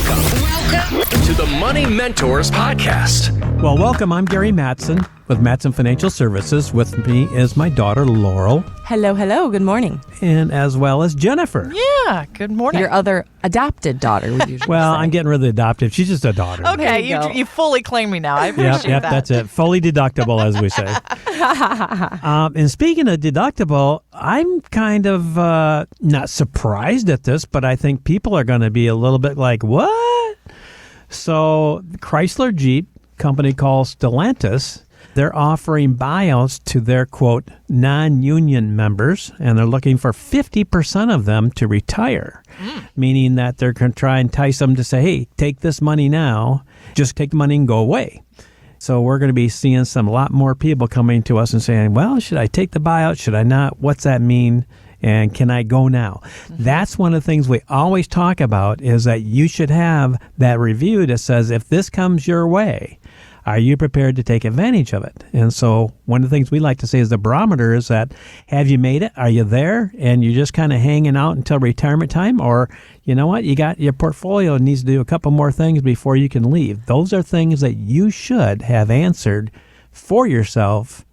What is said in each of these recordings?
Welcome to the Money Mentors Podcast. Well, welcome. I'm Gary Mattson with Mattson Financial Services. With me is my daughter, Laurel. Hello, hello. Good morning. And as well as Jennifer. Yeah, good morning. Your other adopted daughter, we usually Well, say. I'm getting rid of the adoptive. She's just a daughter. Okay, There you go. you fully claim me now. I appreciate Yep, that. that's it. Fully deductible, as we say. And speaking of deductible, I'm kind of not surprised at this, but I think people are going to be a little bit like, what? So Chrysler Jeep, company called Stellantis, they're offering buyouts to their, quote, non-union members, and they're looking for 50% of them to retire, meaning that they're going to try and entice them to say, hey, take this money now, just take the money and go away. So we're going to be seeing a lot more people coming to us and saying, well, should I take the buyout? Should I not? What's that mean? And can I go now? That's one of the things we always talk about is that you should have that review that says, if this comes your way, are you prepared to take advantage of it? And so one of the things we like to say is the barometer is that, have you made it? Are you there? And you're just kind of hanging out until retirement time? Or, you know what? You got your portfolio needs to do a couple more things before you can leave. Those are things that you should have answered for yourself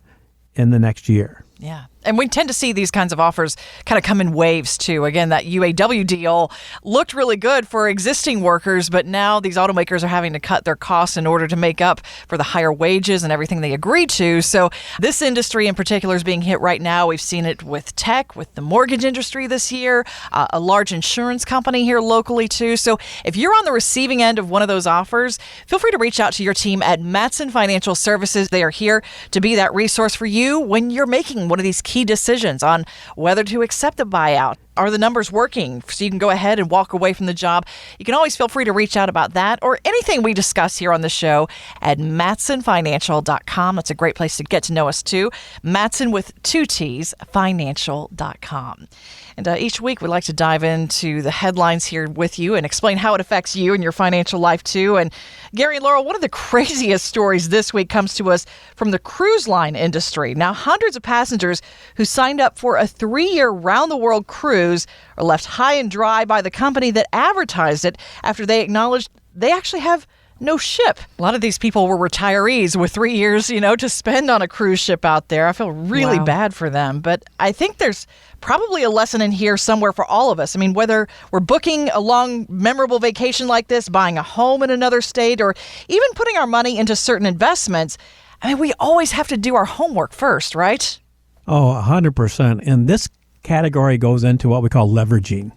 in the next year. Yeah. And we tend to see these kinds of offers kind of come in waves, too. Again, that UAW deal looked really good for existing workers, but now these automakers are having to cut their costs in order to make up for the higher wages and everything they agreed to. So this industry in particular is being hit right now. We've seen it with tech, with the mortgage industry this year, a large insurance company here locally, too. So if you're on the receiving end of one of those offers, feel free to reach out to your team at Mattson Financial Services. They are here to be that resource for you when you're making one of these key decisions on whether to accept a buyout. Are the numbers working so you can go ahead and walk away from the job? You can always feel free to reach out about that or anything we discuss here on the show at mattsonfinancial.com. That's a great place to get to know us too. Mattson with 2 T's, financial.com. And each week we like to dive into the headlines here with you and explain how it affects you and your financial life too. And Gary and Laurel, one of the craziest stories this week comes to us from the cruise line industry. Now, hundreds of passengers who signed up for a 3-year round-the-world cruise are left high and dry by the company that advertised it after they acknowledged they actually have no ship. A lot of these people were retirees with 3 years, to spend on a cruise ship out there. I feel really bad for them. But I think there's probably a lesson in here somewhere for all of us. I mean, whether we're booking a long, memorable vacation like this, buying a home in another state, or even putting our money into certain investments, I mean, we always have to do our homework first, right? Oh, 100%. And this category goes into what we call leveraging.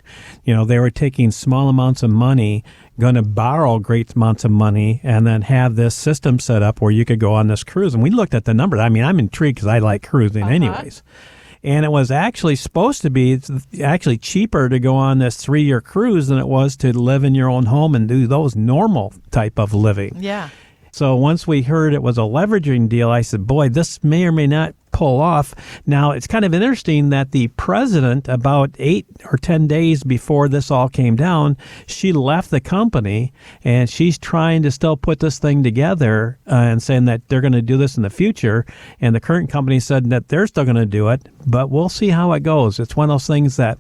They were taking small amounts of money, going to borrow great amounts of money, and then have this system set up where you could go on this cruise. And we looked at the numbers. I mean, I'm intrigued because I like cruising anyways. And it was actually supposed to be actually cheaper to go on this 3-year cruise than it was to live in your own home and do those normal type of living. Yeah. So once we heard it was a leveraging deal, I said, boy, this may or may not pull off. Now, it's kind of interesting that the president, about 8 or 10 days before this all came down, she left the company, and she's trying to still put this thing together and saying that they're going to do this in the future. And the current company said that they're still going to do it, but we'll see how it goes. It's one of those things that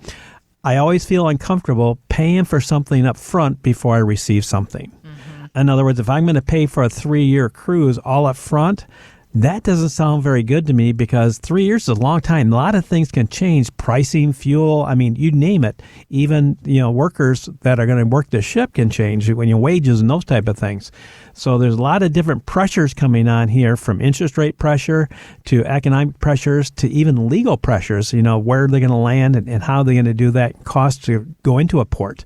I always feel uncomfortable paying for something up front before I receive something. In other words, if I'm going to pay for a 3-year cruise all up front, that doesn't sound very good to me because 3 years is a long time. A lot of things can change, pricing, fuel, I mean, you name it. Even, workers that are going to work the ship can change when your wages and those type of things. So there's a lot of different pressures coming on here, from interest rate pressure to economic pressures to even legal pressures, where they're going to land and how they're going to do that, cost to go into a port.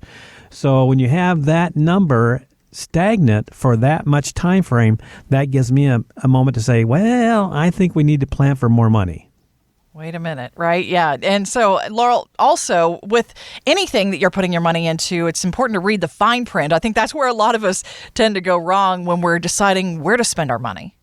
So when you have that number stagnant for that much time frame, that gives me a moment to say, well, I think we need to plan for more money. Wait a minute, right? Yeah. And so, Laurel, also with anything that you're putting your money into, it's important to read the fine print. I think that's where a lot of us tend to go wrong when we're deciding where to spend our money.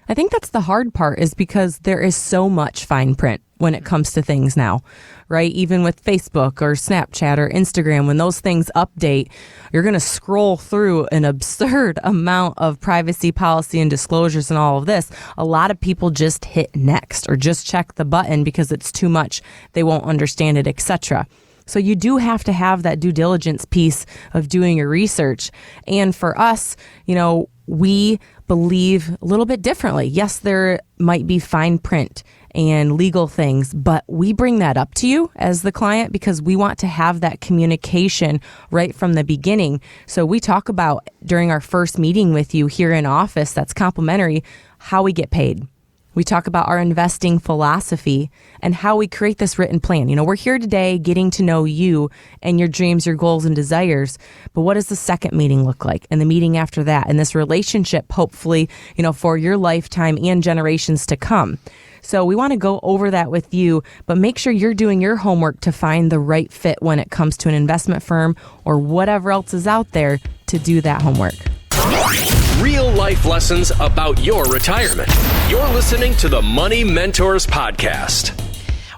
I think that's the hard part, is because there is so much fine print when it comes to things now, right? Even with Facebook or Snapchat or Instagram, when those things update, you're going to scroll through an absurd amount of privacy policy and disclosures and all of this. A lot of people just hit next or just check the button because it's too much. They won't understand it, etc. So you do have to have that due diligence piece of doing your research. And for us, we believe a little bit differently. Yes, there might be fine print and legal things, but we bring that up to you as the client because we want to have that communication right from the beginning. So we talk about during our first meeting with you here in office, that's complimentary, how we get paid. We talk about our investing philosophy and how we create this written plan. We're here today getting to know you and your dreams, your goals, and desires. But what does the second meeting look like? And the meeting after that? And this relationship, hopefully, for your lifetime and generations to come. So we want to go over that with you, but make sure you're doing your homework to find the right fit when it comes to an investment firm or whatever else is out there to do that homework. Real life lessons about your retirement. You're listening to the Money Mentors Podcast.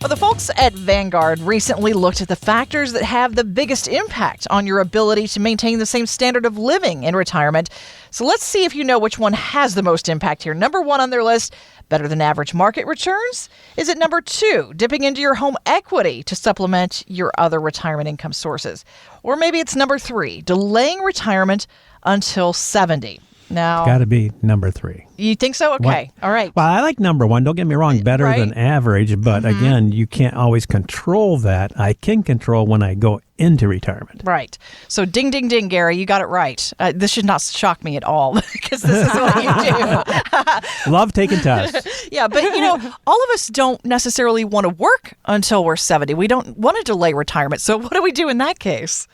Well, the folks at Vanguard recently looked at the factors that have the biggest impact on your ability to maintain the same standard of living in retirement. So let's see if you know which one has the most impact here. Number 1 on their list, better than average market returns? Is it number 2, dipping into your home equity to supplement your other retirement income sources? Or maybe it's number 3, delaying retirement until 70. Now, Got to be number 3. You think so? Okay. All right. Well, I like number 1. Don't get me wrong, better Right. than average. But again, you can't always control that. I can control when I go into retirement. Right. So ding, ding, ding, Gary, you got it right. This should not shock me at all because this is what you do. Love taking tests. Yeah, but all of us don't necessarily want to work until we're 70. We don't want to delay retirement. So what do we do in that case?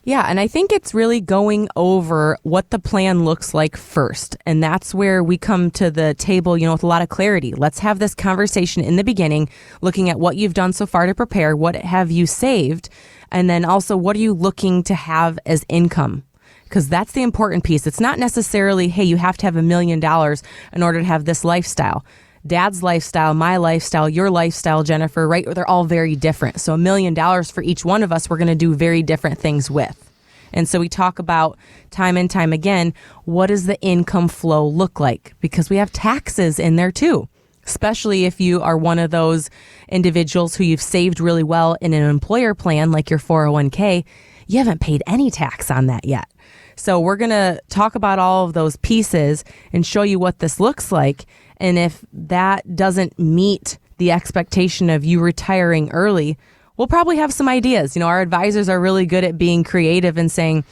Yeah, and I think it's really going over what the plan looks like first. And that's where we come to the table, with a lot of clarity. Let's have this conversation in the beginning, looking at what you've done so far to prepare, what have you saved, and then also what are you looking to have as income? Because that's the important piece. It's not necessarily, hey, you have to have $1 million in order to have this lifestyle. Dad's lifestyle, my lifestyle, your lifestyle, Jennifer, right? They're all very different. So $1 million for each one of us, we're going to do very different things with. And so we talk about time and time again, what does the income flow look like? Because we have taxes in there too, especially if you are one of those individuals who you've saved really well in an employer plan like your 401k. You haven't paid any tax on that yet. So we're going to talk about all of those pieces and show you what this looks like. And if that doesn't meet the expectation of you retiring early, we'll probably have some ideas. Our advisors are really good at being creative and saying,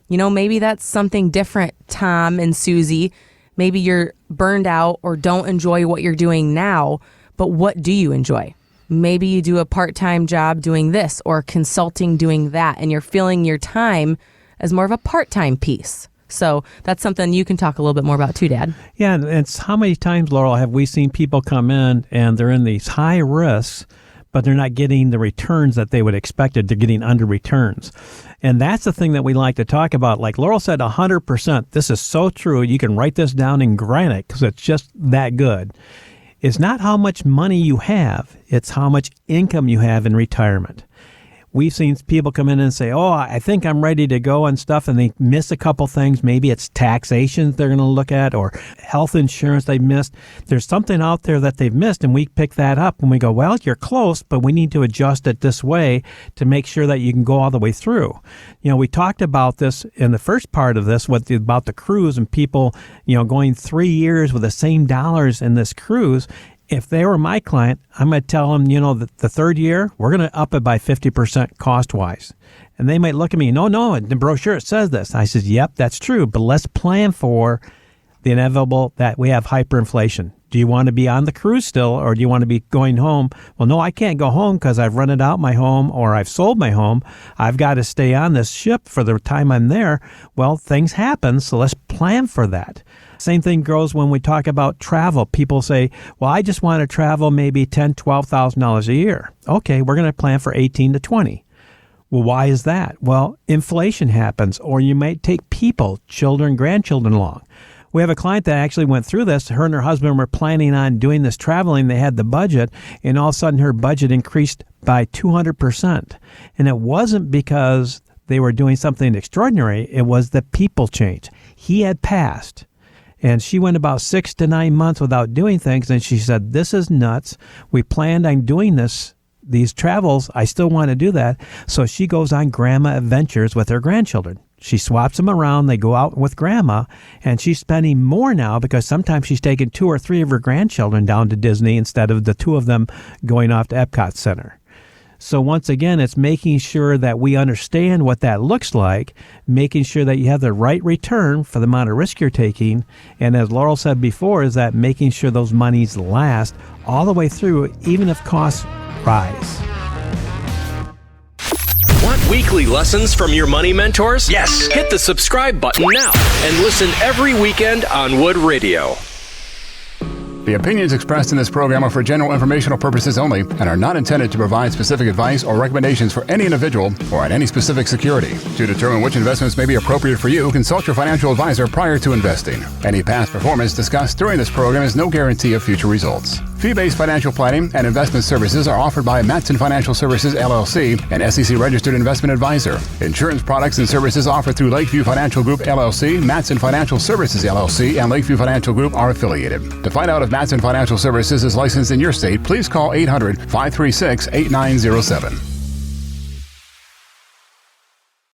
maybe that's something different, Tom and Susie. Maybe you're burned out or don't enjoy what you're doing now, but what do you enjoy? Maybe you do a part-time job doing this or consulting doing that, and you're feeling your time as more of a part-time piece. So that's something you can talk a little bit more about too, Dad. Yeah, and it's how many times, Laurel, have we seen people come in and they're in these high risks, but they're not getting the returns that they would expect. They're getting under returns. And that's the thing that we like to talk about. Like Laurel said, 100%. This is so true. You can write this down in granite because it's just that good. It's not how much money you have. It's how much income you have in retirement. We've seen people come in and say, oh, I think I'm ready to go and stuff, and they miss a couple things. Maybe it's taxation they're going to look at or health insurance they missed. There's something out there that they've missed, and we pick that up and we go, well, you're close, but we need to adjust it this way to make sure that you can go all the way through. We talked about this in the first part of this, about the cruise and people, going 3 years with the same dollars in this cruise. If they were my client, I'm going to tell them, the third year, we're going to up it by 50% cost-wise. And they might look at me, no, in the brochure it says this. I says, yep, that's true, but let's plan for the inevitable that we have hyperinflation. Do you want to be on the cruise still, or do you want to be going home? Well, no, I can't go home because I've rented out my home or I've sold my home. I've got to stay on this ship for the time I'm there. Well, things happen, so let's plan for that. Same thing goes when we talk about travel. People say, well, I just want to travel maybe $10,000, $12,000 a year. Okay, we're going to plan for 18 to 20. Well, why is that? Well, inflation happens, or you might take people, children, grandchildren along. We have a client that actually went through this. Her and her husband were planning on doing this traveling. They had the budget, and all of a sudden her budget increased by 200%. And it wasn't because they were doing something extraordinary. It was the people change. He had passed. And she went about 6 to 9 months without doing things. And she said, this is nuts. We planned on doing this these travels, I still want to do that. So she goes on grandma adventures with her grandchildren. She swaps them around. They go out with grandma, and she's spending more now because sometimes she's taking 2 or 3 of her grandchildren down to Disney instead of the 2 of them going off to Epcot Center. So once again, it's making sure that we understand what that looks like, making sure that you have the right return for the amount of risk you're taking. And as Laurel said before, is that making sure those monies last all the way through, even if costs rise. Want weekly lessons from your money mentors? Yes. Hit the subscribe button now and listen every weekend on Wood Radio. The opinions expressed in this program are for general informational purposes only and are not intended to provide specific advice or recommendations for any individual or on any specific security. To determine which investments may be appropriate for you, consult your financial advisor prior to investing. Any past performance discussed during this program is no guarantee of future results. Fee-based financial planning and investment services are offered by Matson Financial Services, LLC, an SEC-registered investment advisor. Insurance products and services offered through Lakeview Financial Group, LLC, Matson Financial Services, LLC, and Lakeview Financial Group are affiliated. To find out if Matson Financial Services is licensed in your state, please call 800-536-8907.